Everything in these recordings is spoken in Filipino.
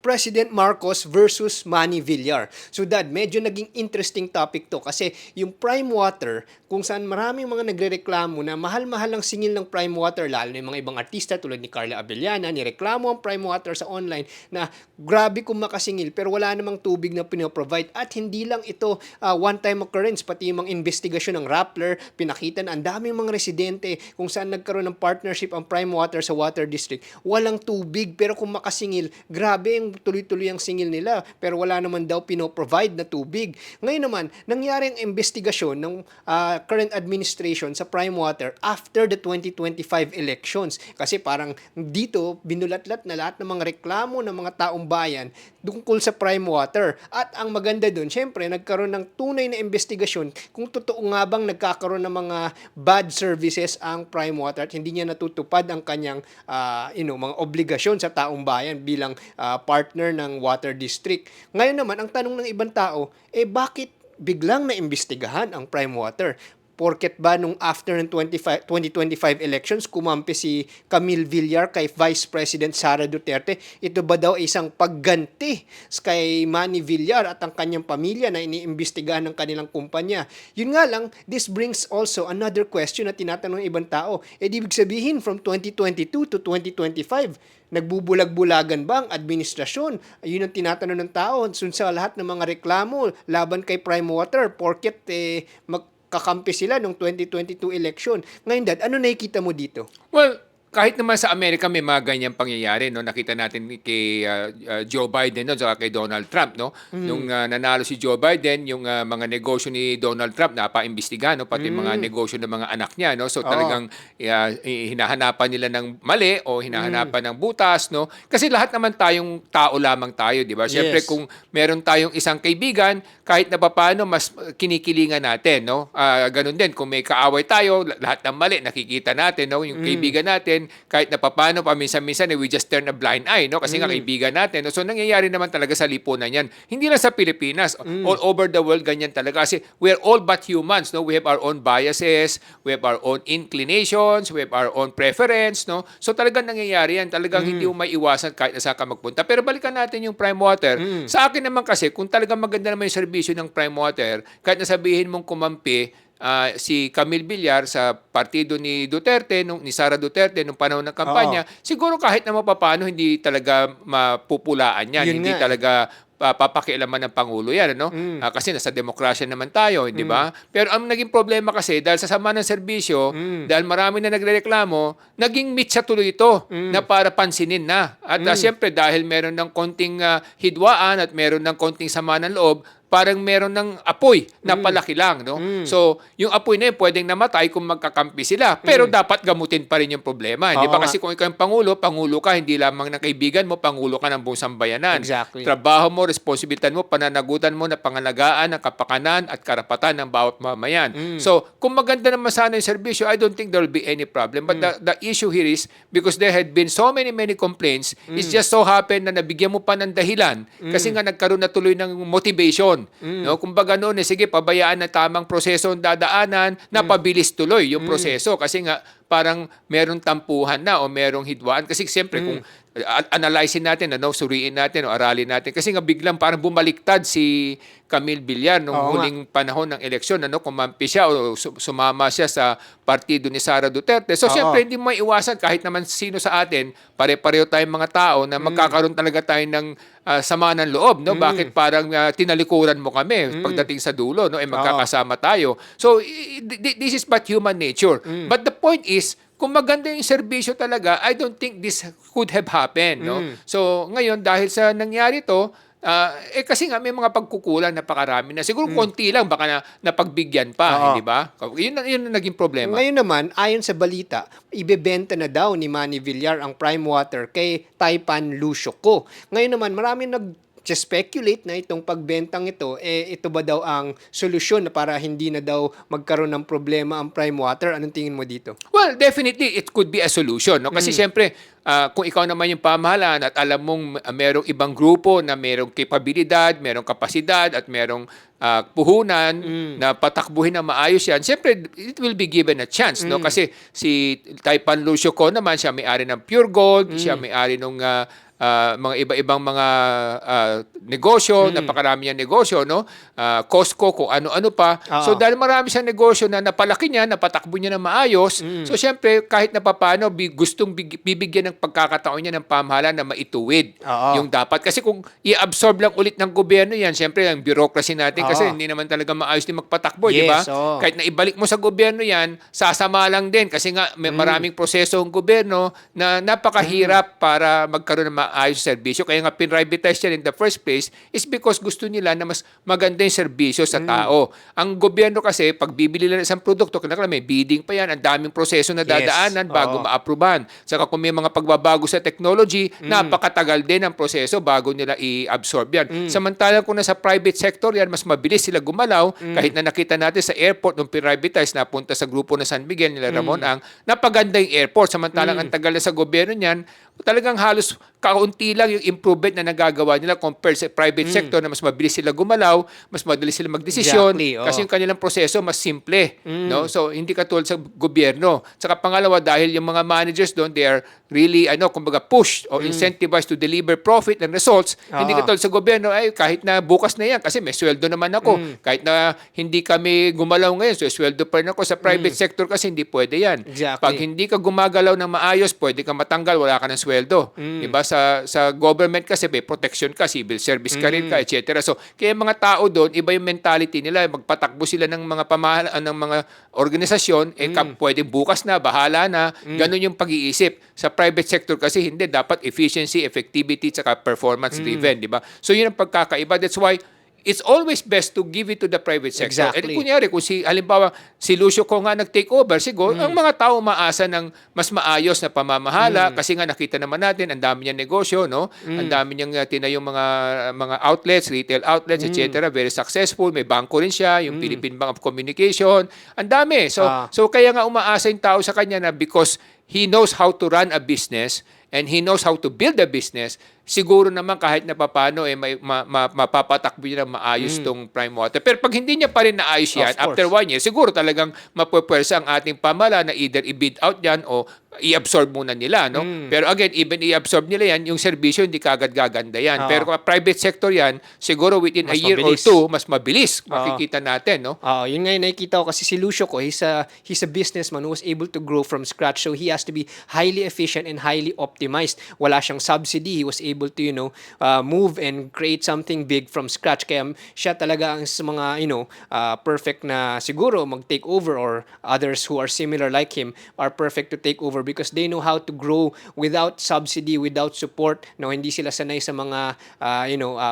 President Marcos versus Manny Villar. So Dad, medyo naging interesting topic to kasi yung prime water, kung saan maraming mga nagrereklamo na mahal-mahal ang singil ng prime water, lalo na yung mga ibang artista tulad ni Carla Abellana, nireklamo ang prime water sa online na grabe kung makasingil pero wala namang tubig na pinoprovide. At hindi lang ito one-time occurrence, pati yung mga investigasyon ng Rappler, pinakita na ang daming mga residente kung saan nagkaroon ng partnership ang prime water sa water district. Walang tubig pero kung makasingil, grabe ang tuloy-tuloy ang singil nila pero wala naman daw pinoprovide na tubig. Ngayon naman, nangyari ang investigasyon ng current administration sa prime water after the 2025 elections. Kasi parang dito, binulatlat na lahat ng mga reklamo ng mga taong bayan tungkol sa prime water. At ang maganda dun, syempre, nagkaroon ng tunay na investigasyon kung totoo nga bang nagkakaroon ng mga bad services ang prime water at hindi niya natutupad ang kanyang mga obligasyon sa taong bayan bilang partner ng water district. Ngayon naman, ang tanong ng ibang tao, bakit biglang naimbestigahan ang prime water? Porket ba nung after ng 2025 elections, kumampi si Camille Villar kay Vice President Sara Duterte, ito ba daw isang pagganti kay Manny Villar at ang kanyang pamilya na iniimbestigahan ng kanilang kumpanya? Yun nga lang, this brings also another question na tinatanong ng ibang tao. Ibig sabihin from 2022 to 2025, nagbubulag-bulagan ba ang administrasyon? Yun ang tinatanong ng tao sa lahat ng mga reklamo laban kay Prime Water porket kakampi sila nung 2022 election. Ngayon, Dad, ano nakikita mo dito? Well, kahit naman sa Amerika may mga ganyang pangyayari, no? Nakita natin kay Joe Biden, no? Saka kay Donald Trump, no? Nung nanalo si Joe Biden, yung mga negosyo ni Donald Trump napaimbestigahan, no? Pati mga negosyo ng mga anak niya, no? So talagang hinahanapan nila ng mali o hinahanapan ng butas, no? Kasi lahat naman tayong tao lamang tayo, di ba? Siyempre kung meron tayong isang kaibigan, kahit na papaano mas kinikilingan natin, no? Ganun din kung may kaaway tayo, lahat ng mali nakikita natin, no? Yung kaibigan natin, kahit na papaano paminsan-minsan we just turn a blind eye, no? Kasi nga kaibigan natin, no? So nangyayari naman talaga sa lipunan yan. Hindi lang sa Pilipinas, all over the world ganyan talaga kasi we're all but humans, no? We have our own biases, we have our own inclinations, we have our own preference, no? So talagang nangyayari yan, talagang hindi mo maiwasan kahit na saan ka magpunta. Pero balikan natin yung prime water. Sa akin naman kasi, kung talagang maganda naman yung serbisyo ng prime water, kahit nasabihin mong kumampi si Camille Villar sa partido ni Duterte, ni Sara Duterte nung panahon ng kampanya, siguro kahit na mapapano hindi talaga mapupulaan yan. Hindi talaga papakialaman ng Pangulo yan, ano? Kasi nasa demokrasya naman tayo, di ba? Pero ang naging problema kasi, dahil sa sama ng serbisyo, dahil marami na nagrereklamo, naging mitsa tuloy ito na para pansinin na. At siyempre, dahil meron ng konting hidwaan at meron ng konting sama ng loob, parang meron ng apoy na palaki lang, no? So, yung apoy na yun pwedeng namatay kung magkakampi sila. Pero dapat gamutin pa rin yung problema. Di ba? Kasi kung ikaw yung Pangulo ka, hindi lamang ng kaibigan mo, Pangulo ka ng buong sambayanan. Exactly. Trabaho mo, responsibilidad mo, pananagutan mo na pangalagaan ng kapakanan at karapatan ng bawat mamayan. So, kung maganda naman sana yung serbisyo, I don't think there will be any problem. But the issue here is, because there had been so many complaints, it's just so happen na nabigyan mo pa ng dahilan kasi nga nagkaroon na tuloy ng motivation. No, kumbaga noon, sige, pabayaan na tamang proseso ang dadaanan, napabilis tuloy yung proseso kasi nga parang merong tampuhan na o merong hidwaan. Kasi siyempre kung analyzein natin, suriin natin o aralin natin. Kasi nga biglang parang bumaliktad si Camille Villar nung huling panahon ng eleksyon, kumampi siya o sumama siya sa partido ni Sara Duterte. So siyempre hindi mo maiwasan kahit naman sino sa atin, pare-pareho tayong mga tao na magkakaroon talaga tayo ng sama ng loob, no? Bakit parang tinalikuran mo kami pagdating sa dulo, no? Magkakasama tayo. So this is but human nature. But the point is, kung maganda yung serbisyo talaga, I don't think this could have happened, no? So ngayon dahil sa nangyari to, kasi nga may mga pagkukulang napakarami na. Siguro konti lang baka napagbigyan pa, di ba? Yun ang naging problema. Ngayon naman, ayon sa balita, ibebenta na daw ni Manny Villar ang prime water kay Taipan Lucio-Co. Ngayon naman, marami speculate na itong pagbentang ito, ito ba daw ang solusyon na para hindi na daw magkaroon ng problema ang prime water? Anong tingin mo dito? Well, definitely, it could be a solution. No? Kasi siyempre, kung ikaw naman yung pamahalaan at alam mong merong ibang grupo na merong kapabilidad, merong kapasidad at merong puhunan na patakbuhin na maayos yan, siyempre, it will be given a chance. No? Kasi si Taipan Lucio-Co naman, siya may-ari ng Pure Gold, siya may-ari ng mga iba-ibang mga negosyo, napakarami niyang negosyo, no? Costco, kung ano-ano pa. So Oo. dahil marami siyang negosyo na napalaki niya, napatakbo niya na maayos, so syempre kahit na papaano gustong bibigyan ng pagkakataon niya ng pamahalaan na maituwid Oo. yung dapat. Kasi kung i-absorb lang ulit ng gobyerno yan, syempre ang bureaucracy natin kasi Oo. hindi naman talaga maayos din magpatakbo, di ba? Yes, oo. Kahit na ibalik mo sa gobyerno yan, sasama lang din kasi nga may maraming proseso ang gobyerno na napakahirap para magkaroon ng maayos na serbisyo. Kaya nga pinrivatize yan in the first place is because gusto nila na mas maganda yung serbisyo sa tao. Ang gobyerno kasi, pag bibili lang ng isang produkto, kinakailangan may bidding pa yan, ang daming proseso na dadaanan bago Oo. ma-approvean. Saka kung may mga pagbabago sa technology, napakatagal din ang proseso bago nila i-absorb yan. Samantalang kung nasa private sector yan, mas mabilis sila gumalaw. Kahit na nakita natin sa airport nung pinrivatize, napunta sa grupo na San Miguel nila Ramon Ang, napaganda yung airport. Samantalang ang tagal na sa gobyerno niyan, talagang halos kaunti lang yung improvement na nagagawa nila compared sa private sector na mas mabilis sila gumalaw, mas mabilis sila magdesisyon Exactly, oo. kasi yung kanilang proseso mas simple, no? So hindi katulad sa gobyerno. Saka pangalawa, dahil yung mga managers doon, they are really kumbaga pushed or incentivized to deliver profit and results. Hindi Oo. katulad sa gobyerno, ay kahit na bukas na yan kasi may sweldo naman ako. Kahit na hindi kami gumalaw ngayon, so sweldo pa rin ako. Sa private sector kasi hindi pwede yan. Exactly. Pag hindi ka gumagalaw ng maayos, pwede ka matanggal, wala ka ng sweldo. Diba? Sa government kasi may protection ka, civil service ka rin ka, etc. So, kaya mga tao doon, iba yung mentality nila. Magpatakbo sila ng mga pamahalaan, ng mga organisasyon, pwede bukas na, bahala na. Ganun yung pag-iisip. Sa private sector kasi hindi, dapat efficiency, effectivity, tsaka performance driven, di ba? So, yun ang pagkakaiba. That's why it's always best to give it to the private sector. Exactly. Kunyari, kung halimbawa, si Lucio ko nga nag-take over, siguro, ang mga tao maasa ng mas maayos na pamamahala kasi nga nakita naman natin, ang dami niyang negosyo, no? Ang dami niyang tinayong mga outlets, retail outlets, etc. Very successful. May bangko rin siya, yung Philippine Bank of Communication. Ang dami. So kaya nga umaasa yung tao sa kanya na because he knows how to run a business and he knows how to build a business, siguro naman kahit na papano mapapatakbo niya ng maayos tong Prime Water. Pero pag hindi niya pa rin naayos yan, Of course. after 1 year, siguro talagang mapupwersa ang ating pamala na either i-bid out yan o i-absorb muna nila. No? Pero again, even i-absorb nila yan, yung serbisyo hindi kagad gaganda yan. Oo. Pero kung private sector yan, siguro within a Mas year mabilis. or 2, mas mabilis makikita natin. No? Yun nga yung nakikita ko kasi si Lucio ko, he's a businessman who was able to grow from scratch. So he has to be highly efficient and highly optimized. Wala siyang subsidy. He was able to, move and create something big from scratch. Kaya siya talaga ang sa mga, perfect na siguro mag-take over, or others who are similar like him are perfect to take over because they know how to grow without subsidy, without support. No, hindi sila sanay sa mga,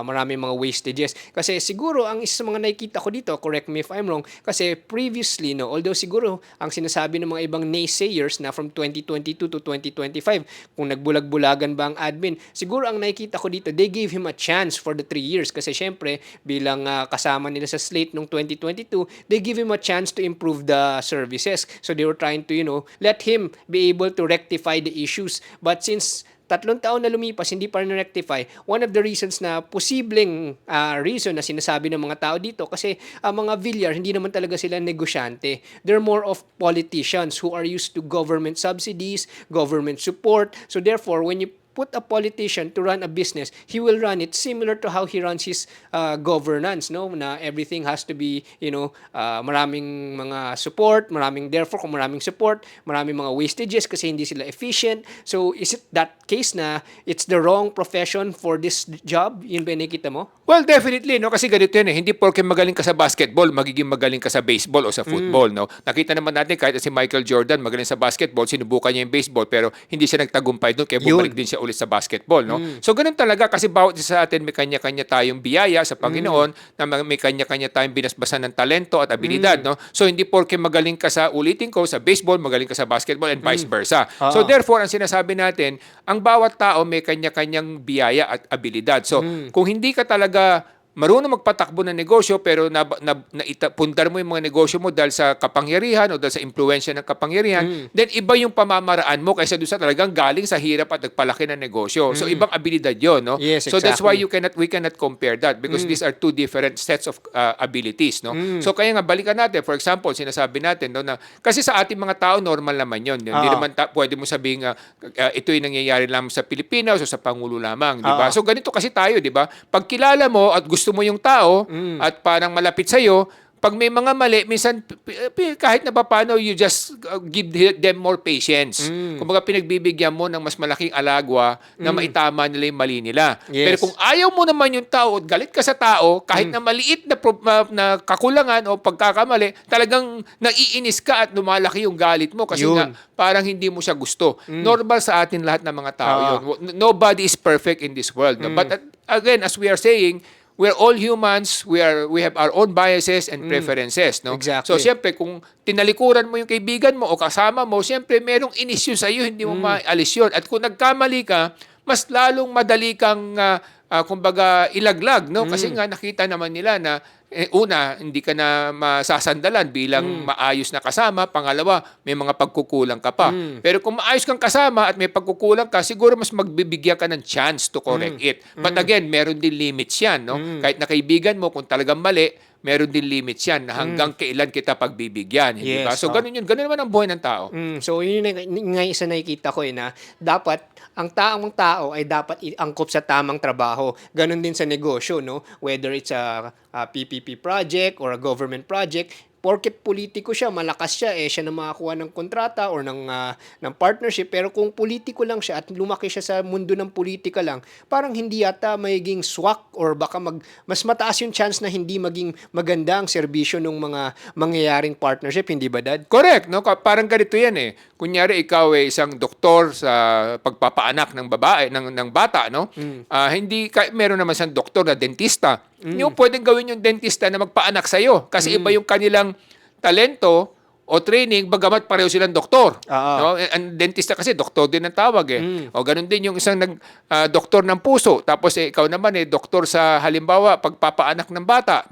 maraming mga wastages. Kasi siguro, ang isa sa mga nakikita ko dito, correct me if I'm wrong, kasi previously, although siguro, ang sinasabi ng mga ibang naysayers na from 2022 to 2025, kung nagbulag-bulagan ba ang admin, siguro ang nakikita ko dito, they gave him a chance for the 3 years. Kasi syempre, bilang kasama nila sa slate nung 2022, they give him a chance to improve the services. So they were trying to, let him be able to rectify the issues. But since 3 taon na lumipas, hindi pa rin rectify. One of the reasons na posibleng reason na sinasabi ng mga tao dito kasi mga Villar, hindi naman talaga sila negosyante. They're more of politicians who are used to government subsidies, government support. So therefore, when you put a politician to run a business, he will run it similar to how he runs his governance, no? Na everything has to be, maraming mga support, therefore kung maraming support, maraming mga wastages kasi hindi sila efficient. So is it that case na it's the wrong profession for this job? Yun ba yung nakikita mo? Well, definitely, no? Kasi ganito yan eh. Hindi porke magaling ka sa basketball, magiging magaling ka sa baseball o sa football, no? Nakita naman natin kahit si Michael Jordan, magaling sa basketball, sinubukan niya yung baseball, pero hindi siya nagtagumpay doon, kaya bumalik din siya ulit sa basketball, no? So, ganun talaga kasi bawat isa sa atin may kanya-kanya tayong biyaya sa Panginoon, na may kanya-kanya tayong binasbasan ng talento at abilidad, no? So, hindi porke magaling ka sa, ulitin ko, sa baseball, magaling ka sa basketball and vice versa. So, therefore, ang sinasabi natin, ang bawat tao may kanya-kanyang biyaya at abilidad. So, kung hindi ka talaga marunong magpatakbo ng negosyo pero pundar mo yung mga negosyo mo dahil sa kapangyarihan o dahil sa impluwensya ng kapangyarihan, then iba yung pamamaraan mo kaysa doon sa talagang galing sa hirap at nagpalaki ng negosyo. So ibang abilidad yun, no? Yes, So that's why exactly. we cannot compare that because these are two different sets of abilities, no? So kaya nga balikan natin, for example, sinasabi natin no, na kasi sa ating mga tao normal naman yun. Hindi naman pwede mo sabihin ito yung nangyayari lang sa Pilipinas o sa Pangulo lamang, di ba? So ganito kasi tayo, di ba? Pag kilala mo at gusto mo yung tao at parang malapit sa iyo, pag may mga mali, minsan kahit na paano, you just give them more patience. Kumbaga pinagbibigyan mo ng mas malaking alagwa na maitama nila yung mali nila. Yes. Pero kung ayaw mo naman yung tao at galit ka sa tao, kahit na maliit na kakulangan o pagkakamali, talagang naiinis ka at lumalaki yung galit mo kasi Yun. nga parang hindi mo siya gusto. Normal sa atin lahat ng mga tao yun. Nobody is perfect in this world. No? But again, as we are saying, we're all humans, we have our own biases and preferences, no? Exactly. So siyempre kung tinalikuran mo yung kaibigan mo o kasama mo, siyempre merong inis yun sa iyo, hindi mo maalis yun. At kung nagkamali ka, mas lalong madali kang kumbaga ilaglag, no? Kasi nga nakita naman nila na una, hindi ka na masasandalan bilang maayos na kasama. Pangalawa, may mga pagkukulang ka pa. Pero kung maayos kang kasama at may pagkukulang ka, siguro mas magbibigyan ka ng chance to correct it. But again, meron din limits yan. No? Kahit na kaibigan mo, kung talagang mali, meron din limits yan na hanggang kailan kita pagbibigyan. Hindi ba? Yes, So, ganun yun. Ganun naman ang buhay ng tao. So yun yung nga isa nakikita ko na dapat ang taong tao ay dapat iangkop sa tamang trabaho. Ganon din sa negosyo, no? Whether it's a PPP project or a government project, porket politiko siya, malakas siya, siya na makakuha ng kontrata or ng partnership. Pero kung politiko lang siya at lumaki siya sa mundo ng politika lang, parang hindi yata magiging swak or baka mas mataas yung chance na hindi maging maganda ang serbisyo ng mga mangyayaring partnership, hindi ba, Dad? Correct, no? Parang ganito 'yan eh. Kunyari ikaw ay isang doktor sa pagpapaanak ng babae ng bata, no? Hindi meron naman siyang doktor na dentista. Hindi mo pwedeng gawin yung dentista na magpaanak sa iyo kasi iba yung kanilang talento o training bagamat pareho silang doktor. No? Ang dentista kasi doktor din ang tawag eh. O ganun din yung isang doktor ng puso. Tapos ikaw naman doktor sa halimbawa pagpapaanak ng bata.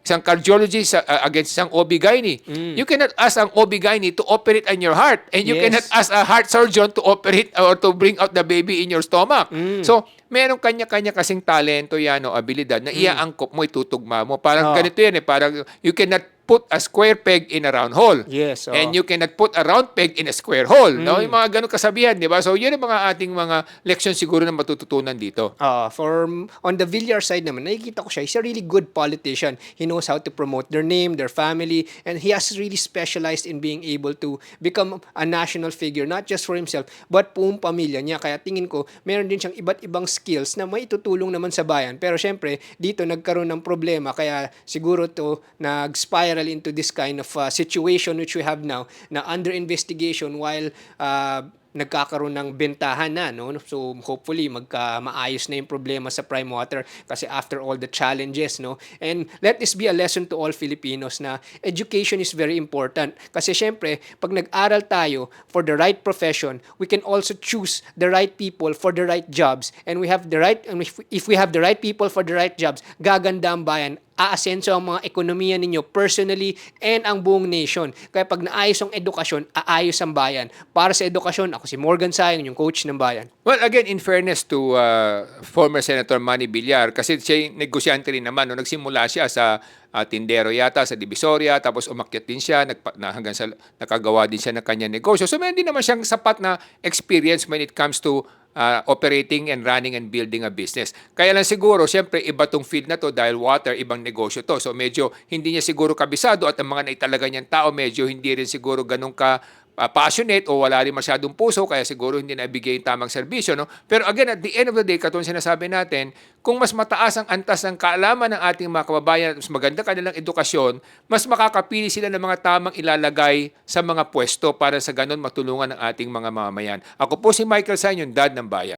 Isang cardiologist against isang OB-GYN. You cannot ask ang OB-GYN to operate on your heart and you Yes. cannot ask a heart surgeon to operate or to bring out the baby in your stomach. So merong kanya-kanya kasing talento yan o abilidad na iaangkop mo, itutugma mo. Parang ganito yan parang you cannot put a square peg in a round hole. Yes. And you cannot put a round peg in a square hole. No? Yung mga ganun kasabihan, di ba? So, yun ang mga ating mga leksyon siguro na matututunan dito. On the Villar side naman, nakikita ko siya, he's a really good politician. He knows how to promote their name, their family, and he has really specialized in being able to become a national figure, not just for himself, but buong pamilya niya. Kaya tingin ko, meron din siyang iba't ibang skills na maitutulong naman sa bayan. Pero syempre, dito nagkaroon ng problema, kaya siguro to nag-spiral into this kind of situation which we have now na under investigation while nagkakaroon ng bentahan na, no? So hopefully maayos na yung problema sa Prime Water kasi after all the challenges, no? And let this be a lesson to all Filipinos na education is very important kasi syempre pag nag-aral tayo for the right profession, we can also choose the right people for the right jobs, and we have the right, and if we have the right people for the right jobs, gaganda ang bayan, aasenso ang mga ekonomiya ninyo personally and ang buong nation. Kaya pag naayos ang edukasyon, aayos ang bayan. Para sa edukasyon, ako si Morgan Sayang, yung coach ng bayan. Well, again, in fairness to former Senator Manny Villar, kasi siya negosyante rin naman. No? Nagsimula siya sa tindero yata sa Divisoria, tapos umakyat din siya, hanggang sa nakagawa din siya ng kanyang negosyo. So, meron din naman siyang sapat na experience when it comes to operating and running and building a business. Kaya lang siguro, siyempre, iba tong field na to dahil water, ibang negosyo to. So medyo hindi niya siguro kabisado at ang mga naitalaga niyang tao medyo hindi rin siguro ganun ka passionate o wala rin masyadong puso kaya siguro hindi naibigay yung tamang serbisyo. No? Pero again, at the end of the day, katulad sinasabi natin, kung mas mataas ang antas ng kaalaman ng ating mga kababayan at mas maganda kanilang edukasyon, mas makakapili sila ng mga tamang ilalagay sa mga pwesto para sa ganun matulungan ng ating mga mamamayan. Ako po si Michael San, yung dad ng bayan.